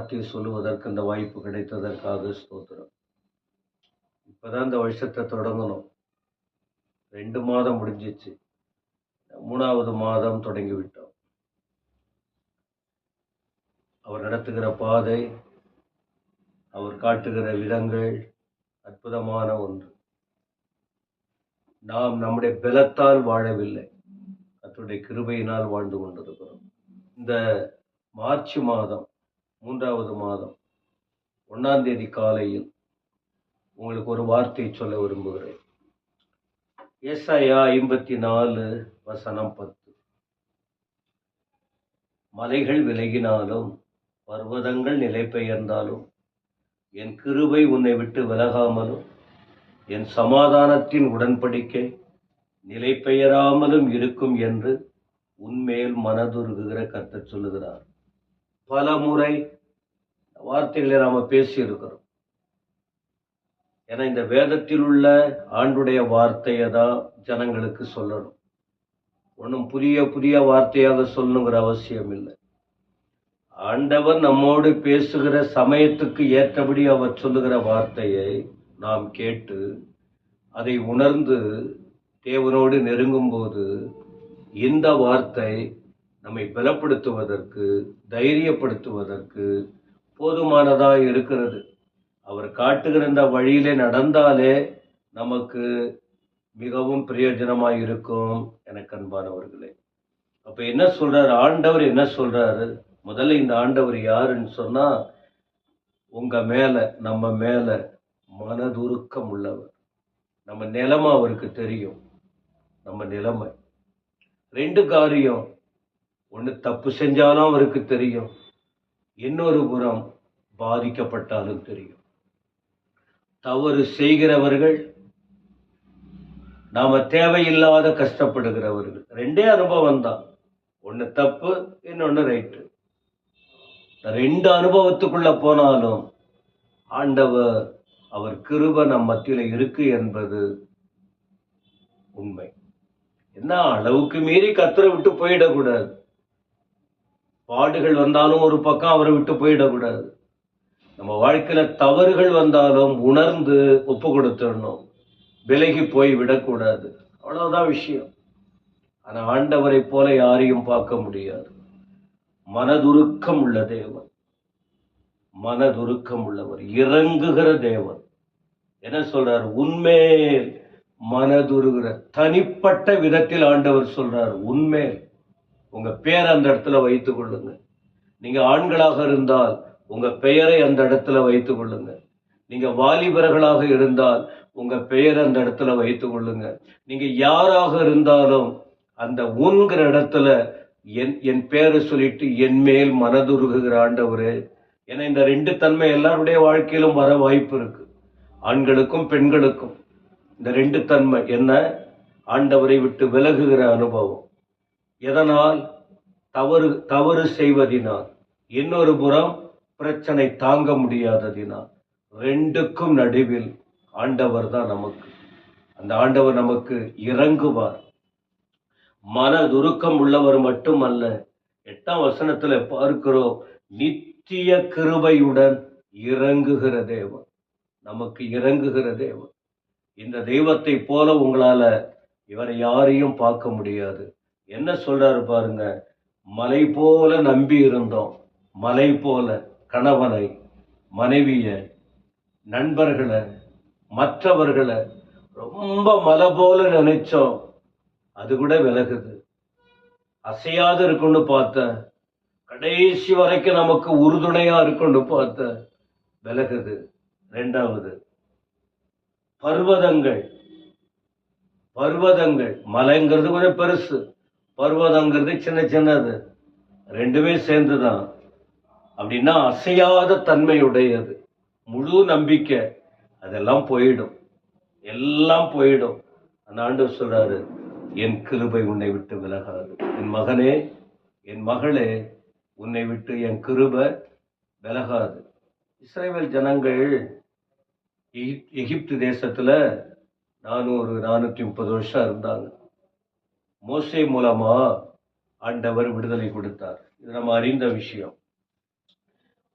வார்த்தையை சொல்லுவதற்கு இந்த வாய்ப்பு கிடைத்ததற்காக ஸ்தோத்திரம். இப்பதான் இந்த வருஷத்தை தொடங்கணும். 2 மாதம் முடிஞ்சிச்சு. 3வது மாதம் தொடங்கிவிட்டோம். அவர் நடத்துகிற பாதை, அவர் காட்டுகிற விதங்கள் அற்புதமான ஒன்று. நாம் நம்முடைய பலத்தால் வாழவில்லை, கர்த்தருடைய கிருபையினால் வாழ்ந்து கொண்டிருக்கிறோம். இந்த மார்ச் மாதம் 3வது மாதம் 1ஆம் தேதி காலையில் உங்களுக்கு ஒரு வார்த்தை சொல்ல விரும்புகிறேன். ஏசாயா 54 வசனம் 10. மலைகள் விலகினாலும் பர்வதங்கள் நிலை பெயர்ந்தாலும் என் கிருபை உன்னை விட்டு விலகாமலும் என் சமாதானத்தின் உடன்படிக்கை நிலை பெயராமலும் இருக்கும் என்று உன்மேல் மனதுருகுகிற கர்த்தர் சொல்லுகிறார். பல முறை வார்த்தைகளை நாம பேசி இருக்கிறோம். ஏன்னா இந்த வேதத்தில் உள்ள ஆண்டுடைய வார்த்தையை தான் ஜனங்களுக்கு சொல்லணும். ஒன்றும் புதிய வார்த்தையாக சொல்லணுங்கிற அவசியம் இல்லை. ஆண்டவர் நம்மோடு பேசுகிற சமயத்துக்கு ஏற்றபடி அவர் சொல்லுகிற வார்த்தையை நாம் கேட்டு அதை உணர்ந்து தேவனோடு நெருங்கும் போது இந்த வார்த்தை நம்மை பலப்படுத்துவதற்கு, தைரியப்படுத்துவதற்கு போதுமானதாக இருக்கிறது. அவர் காட்டுகிற இந்த வழியிலே நடந்தாலே நமக்கு மிகவும் பிரயோஜனமாய் இருக்கும். எனக்கு அன்பானவர்களே, அப்ப என்ன சொல்றாரு ஆண்டவர்? என்ன சொல்றாரு? முதல்ல இந்த ஆண்டவர் யாருன்னு சொன்னா, உங்க மேல, நம்ம மேல மனதுருக்கம் உள்ளவர். நம்ம நிலைமை அவருக்கு தெரியும். நம்ம நிலைமை 2 காரியம். ஒன்று, தப்பு செஞ்சாலும் அவருக்கு தெரியும். இன்னொரு புறம் பாதிக்கப்பட்டாலும் தெரியும். தவறு செய்கிறவர்கள், நாம தேவையில்லாத கஷ்டப்படுகிறவர்கள், 2 அனுபவம் தான். ஒன்று தப்பு, இன்னொன்று ரைட்டு. 2 அனுபவத்துக்குள்ள போனாலும் ஆண்டவர், அவர் கிருபை நம் மத்தியில இருக்கு என்பது உண்மை. என்ன, அளவுக்கு மீறி கர்த்தரை விட்டு போயிடக்கூடாது. பாடுகள் வந்தாலும் ஒரு பக்கம் அவரை விட்டு போயிடக்கூடாது. நம்ம வாழ்க்கையில தவறுகள் வந்தாலும் உணர்ந்து ஒப்பு கொடுத்துடணும். விலகி போய் விடக்கூடாது. அவ்வளவுதான் விஷயம். ஆனா ஆண்டவரை போல யாரையும் பார்க்க முடியாது. மனதுருக்கம் உள்ள தேவன், மனதுருக்கம் உள்ளவர், இறங்குகிற தேவன். என்ன சொல்றார்? உன்மேல் மனதுருகிற தனிப்பட்ட விதத்தில் ஆண்டவர் சொல்றார். உன்மேல், உங்க பேரை அந்த இடத்துல வைத்துக் கொள்ளுங்க. நீங்க ஆண்களாக இருந்தால் உங்க பெயரை அந்த இடத்துல வைத்துக் கொள்ளுங்க. நீங்க வாலிபர்களாக இருந்தால் உங்க பெயரை அந்த இடத்துல வைத்துக் கொள்ளுங்க. நீங்க யாராக இருந்தாலும் அந்த உன்கிற இடத்துல என் பேரை சொல்லிட்டு என் மேல் மனதுருகுகிற ஆண்டவரே. ஏன்னா இந்த 2 தன்மை எல்லாருடைய வாழ்க்கையிலும் வர வாய்ப்பு இருக்கு. ஆண்களுக்கும் பெண்களுக்கும் இந்த 2 தன்மை. என்ன? ஆண்டவரை விட்டு விலகுகிற அனுபவம். எதனால்? தவறு செய்வதினால். இன்னொரு புறம் பிரச்சனை தாங்க முடியாததினால். 2க்கும் நடுவில் ஆண்டவர் தான் நமக்கு. அந்த ஆண்டவர் நமக்கு இறங்குவார். மனதுருக்கம் உள்ளவர் மட்டுமல்ல, 8ஆம் வசனத்துல பார்க்கிறோம், நித்திய கிருபையுடன் இறங்குகிற தேவன், நமக்கு இறங்குகிற தேவன். இந்த தெய்வத்தை போல உங்களால இவரை யாரையும் பார்க்க முடியாது. என்ன சொல்றாரு பாருங்க, மலை போல நம்பி இருந்தோம். மலை போல கணவனை, மனைவிய, நண்பர்களை, மற்றவர்களை ரொம்ப மலை போல நினைச்சோம். அது கூட விலகுது. அசையாது இருக்குன்னு பார்த்த, கடைசி வரைக்கும் நமக்கு உறுதுணையா இருக்குன்னு பார்த்த, விலகுது. 2வது, பர்வதங்கள். மலைங்கிறது கொஞ்சம் பெருசு, பர்வதங்கிறது சின்னது. 2மே சேர்ந்துதான். அப்படின்னா அசையாத தன்மையுடையது. முழு நம்பிக்கை. அதெல்லாம் போயிடும், எல்லாம் போயிடும். அந்த ஆண்டவர் சொல்றாரு, என் கிருபை உன்னை விட்டு விலகாது. என் மகனே, என் மகளே, உன்னை விட்டு என் கிருபை விலகாது. இஸ்ரவேல் ஜனங்கள் எகிப்து தேசத்துல 430 வருஷம் இருந்தாங்க. மோசே மூலமா ஆண்டவர் விடுதலை கொடுத்தார். இது நம்ம அறிந்த விஷயம்.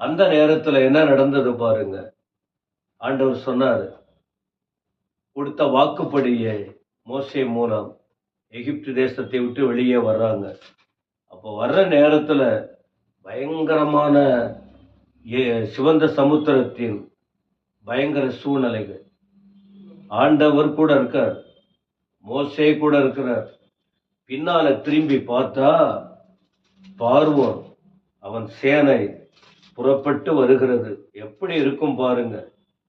அந்த நேரத்துல என்ன நடந்தது பாருங்க. ஆண்டவர் சொன்னாரு, கொடுத்த வாக்குப்படியே மோசே மூலம் எகிப்து தேசத்தை விட்டு வெளியே வர்றாங்க. அப்போ வர்ற நேரத்துல பயங்கரமான சிவந்த சமுத்திரத்தின் பயங்கர சூழ்நிலைகள். ஆண்டவர் கூட இருக்கார், மோசே கூட இருக்கிறார். பின்னால திரும்பி பார்த்தா பார்வோன் அவன் சேனை புறப்பட்டு வருகிறது. எப்படி இருக்கும் பாருங்க,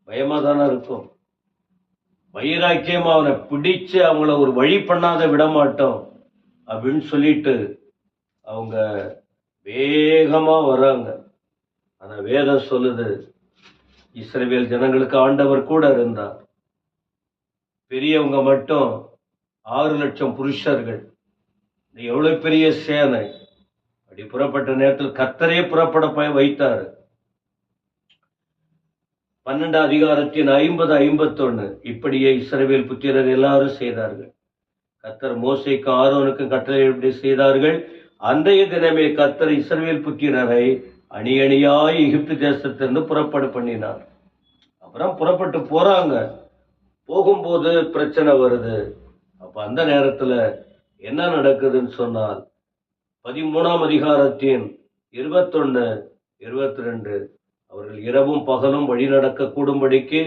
பயமா தானே இருக்கும். வைராக்கியமா அவனை பிடிச்சு அவங்கள ஒரு வழி பண்ணாத விட மாட்டோம் அப்படின்னு சொல்லிட்டு அவங்க வேகமா வராங்க. ஆனா வேதம் சொல்லுது, இஸ்ரவேல் ஜனங்களுக்கு ஆண்டவர் கூட இருந்தார். பெரியவங்க மட்டும் 6,00,000 புருஷர்கள், எவ்வளவு பெரிய சேனை. அப்படி புறப்பட்ட நேரத்தில் கர்த்தரே புறப்பட வைத்தாரு. 12 அதிகாரத்தின் 50, 51 இப்படியே இஸ்ரவேல் புத்திரர் எல்லாரும் செய்தார்கள். கர்த்தர் மோசேக்கும் ஆரோனுக்கும் கட்டளை எப்படி செய்தார்கள். அன்றைய தினமே கர்த்தர் இஸ்ரவேல் புத்திரரை அணி அணியாய் எகிப்து தேசத்திலிருந்து புறப்பட பண்ணினார். அப்புறம் புறப்பட்டு போறாங்க. போகும்போது பிரச்சனை வருது. அப்ப அந்த நேரத்துல என்ன நடக்குதுன்னு சொன்னால் 13ஆம் அதிகாரத்தின் 21, 22 அவர்கள் இரவும் பகலும் வழி நடக்க கூடும்படிக்கு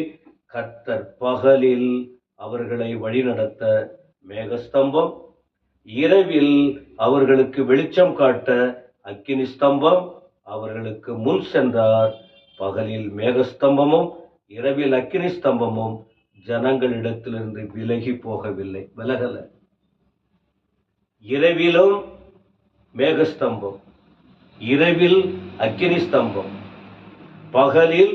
கர்த்தர் பகலில் அவர்களை வழிநடத்த மேகஸ்தம்பம், இரவில் அவர்களுக்கு வெளிச்சம் காட்ட அக்கினி ஸ்தம்பம் அவர்களுக்கு முன் சென்றார். பகலில் மேகஸ்தம்பமும் இரவில் அக்கினி ஸ்தம்பமும் ஜனங்களிடத்திலிருந்து விலகி போகவில்லை, விலகல. இரவிலும் மேகஸ்தம்பம், இரவில் அக்கினி ஸ்தம்பம், பகலில்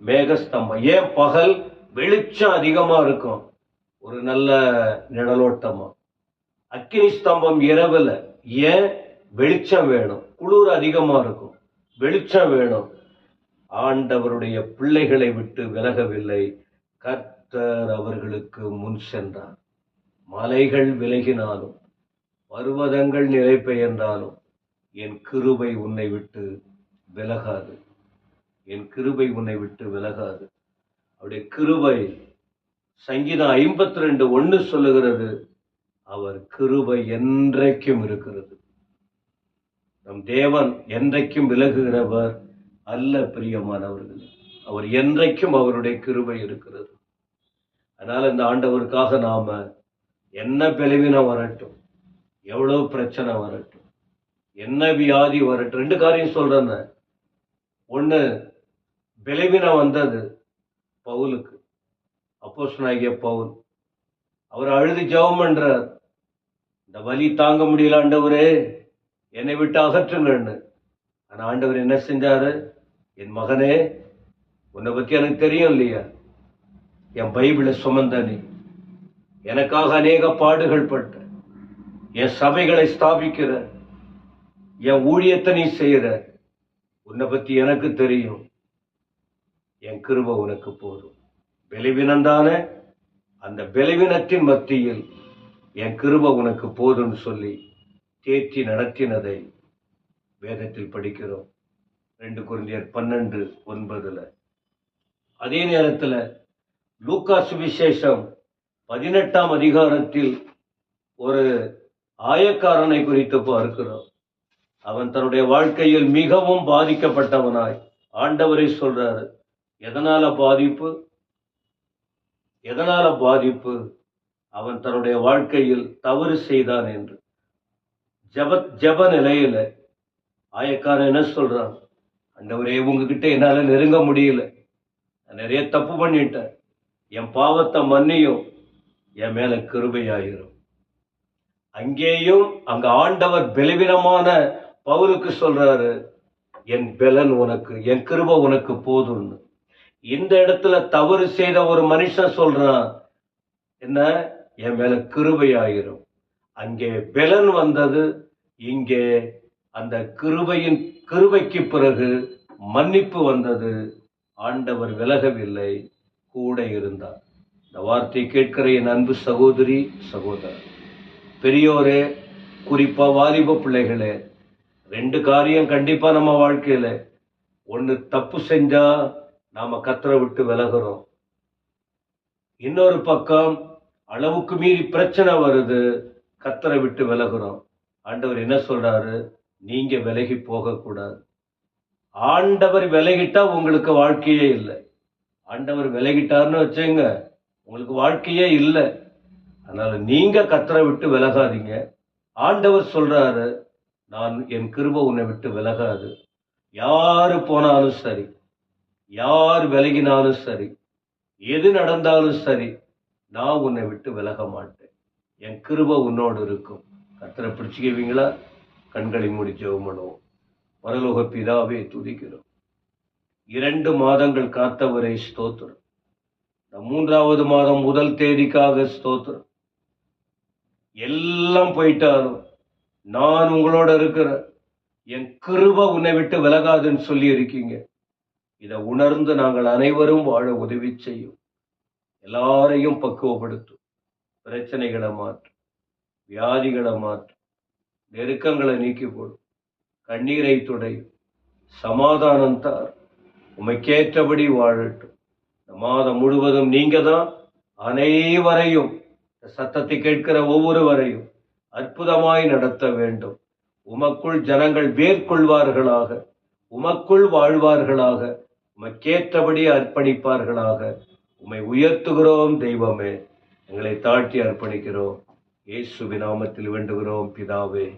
மேகஸ்தம்பம். ஏன் பகல் வெளிச்சம் அதிகமா இருக்கும், ஒரு நல்ல நிழலோட்டமா. அக்கினி ஸ்தம்பம் இரவுல, ஏன் வெளிச்சம் வேணும், குளிர் அதிகமா இருக்கும், வெளிச்சம் வேணும். ஆண்டவருடைய பிள்ளைகளை விட்டு விலகவில்லை. கர்த்தர் அவர்களுக்கு முன் சென்றார். மலைகள் விலகினாலும் பர்வதங்கள் நிலை பெயர்ந்தாலும் என் கிருபை உன்னை விட்டு விலகாது, என் கிருபை உன்னை விட்டு விலகாது. அவருடைய கிருபை சங்கீதம் 52:1 சொல்லுகிறது, அவர் கிருபை என்றைக்கும் இருக்கிறது. நம் தேவன் என்றைக்கும் விலகுகிறவர் அல்ல பிரியமானவர்கள். அவர் என்றைக்கும் அவருடைய கிருபை இருக்கிறது. அதனால இந்த ஆண்டவருக்காக நாம என்ன பலவீனம் வரட்டும், எவ்வளவு பிரச்சனை வரட்டும், என்ன வியாதி வரட்டும், 2 காரியம் சொல்றேன். ஒண்ணு, பலவீனம் வந்தது பவுலுக்கு, அப்போஸ்தலனாகிய பவுல். அவர் அழுது ஜெபம் பண்றார், இந்த வலி தாங்க முடியல ஆண்டவரே, என்னை விட்டு அகற்றுங்கன்னு. ஆனா ஆண்டவர் என்ன செஞ்சாரு, என் மகனே, உன்னை பத்தி எனக்கு தெரியும் இல்லையா, என் பைபிளை சுமந்த நீ, எனக்காக அநேக பாடுகள் பட்ட, என் சபைகளை ஸ்தாபிக்கிற, என் ஊழியத்தை நீ செய்யற, உன்னை பத்தி எனக்கு தெரியும், என் கிருபை உனக்கு போதும். பலவீனந்தானே, அந்த பலவீனத்தின் மத்தியில் என் கிருபை உனக்கு போதும்னு சொல்லி தேற்றி நடத்தினதை வேதத்தில் படிக்கிறோம். 2 கொரிந்தியர் 12:9. அதே நேரத்தில் லூக்கா சுவிசேஷம் 18ஆம் அதிகாரத்தில் ஒரு ஆயக்காரனை குறித்து பார்க்கிறோம். அவன் தன்னுடைய வாழ்க்கையில் மிகவும் பாதிக்கப்பட்டவனாய் ஆண்டவரை சொல்றாரு. எதனால பாதிப்பு, எதனால பாதிப்பு? அவன் தன்னுடைய வாழ்க்கையில் தவறு செய்தான் என்று. ஜப நிலையில ஆயக்காரன் என்ன சொல்றான், ஆண்டவரே உங்ககிட்ட என்னால நெருங்க முடியல, நான் நிறைய தப்பு பண்ணிட்டேன், என் பாவத்தை மன்னியும், என் மேல கிருபையாயிரும். அங்கேயும் அங்க ஆண்டவர் பலவீனமான பவுலுக்கு சொல்றாரு, என் பலன் உனக்கு, என் கிருபை உனக்கு போதும்னு. இந்த இடத்துல தவறு செய்த ஒரு மனுஷன் சொல்றான், என்ன, என் மேல கிருபையாயிரும். அங்கே பலன் வந்தது, இங்கே அந்த கிருபைக்கு பிறகு மன்னிப்பு வந்தது. ஆண்டவர் விலகவில்லை, கூட இருந்தார். இந்த வார்த்தை கேட்கிற என் அன்பு சகோதரி சகோதரர், பெரியோரே, குறிப்பா வாலிப பிள்ளைகளே, 2 காரியம் கண்டிப்பா நம்ம வாழ்க்கையில ஒண்ணு தப்பு செஞ்சா நாம கத்தரை விட்டு விலகுறோம். இன்னொரு பக்கம் அளவுக்கு மீறி பிரச்சனை வருது, கத்தரை விட்டு விலகுறோம். ஆண்டவர் என்ன சொல்றாரு? நீங்க விலகி போகக்கூடாது. ஆண்டவர் விலகிட்டா உங்களுக்கு வாழ்க்கையே இல்லை. ஆண்டவர் விலகிட்டார்னு வச்சுங்க, உங்களுக்கு வாழ்க்கையே இல்லை. அதனால நீங்க கத்தரை விட்டு விலகாதீங்க. ஆண்டவர் சொல்றாரு, நான் என் கிருபை உன்னை விட்டு விலகாது. யாரு போனாலும் சரி, யார் விலகினாலும் சரி, எது நடந்தாலும் சரி, நான் உன்னை விட்டு விலக மாட்டேன். என் கிருபை உன்னோடு இருக்கும். கத்தரை பிடிச்சுக்குவீங்களா? கண்களை மூடி ஜெபம் பண்ணுவோம். பரலோக பிதாவே, துதிக்கிறோம். 2 மாதங்கள் காத்தவரை ஸ்தோத்திரம். 3வது மாதம் முதல் தேதிக்காக ஸ்தோத்திரம். எல்லாம் போயிட்டாலும் நான் உங்களோட இருக்கிறேன், என் கிருபை உன்னை விட்டு விலகாதுன்னு சொல்லி இருக்கீங்க. இதை உணர்ந்து நாங்கள் அனைவரும் வாழ உதவி செய்யும். எல்லாரையும் பக்குவப்படுத்தும். பிரச்சனைகளை மாற்றும், வியாதிகளை மாற்றும், நெருக்கங்களை நீக்கி போடும், கண்ணீரை துடையும், சமாதானம் தார். உமைக்கேற்றபடி வாழட்டும். இந்த மாதம் முழுவதும் நீங்க தான் அனைவரையும், சத்தத்தை கேட்கிற ஒவ்வொருவரையும் அற்புதமாய் நடத்த வேண்டும். உமக்குள் ஜனங்கள் மேற்கொள்வார்களாக, உமக்குள் வாழ்வார்களாக, உமக்கேற்றபடி அர்ப்பணிப்பார்களாக. உம்மை உயர்த்துகிறோம் தெய்வமே. எங்களை தாழ்த்தி அர்ப்பணிக்கிறோம். இயேசுவின் நாமத்தில் வேண்டுகிறோம் பிதாவே.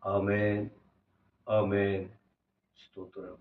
ஆமென், ஆமென். ஸ்தோத்திரம்.